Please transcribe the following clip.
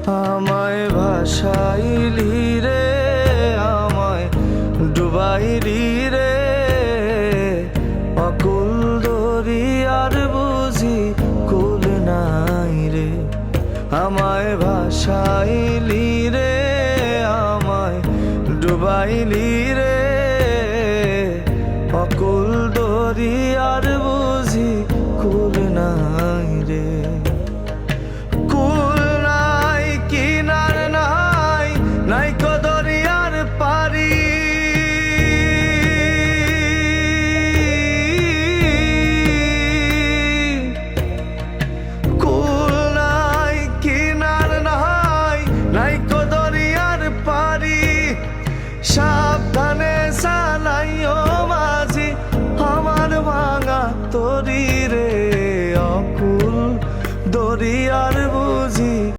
আমায় ভাসাইলি রে, আমায় ডুবাইলি রে, অকুল দরিয়ার বুঝি কুল নাই রে। আমায় ভাসাইলি রে, আমায় ডুবাইলি রে, অকুল দরিয়ার বুঝি কুল নাই।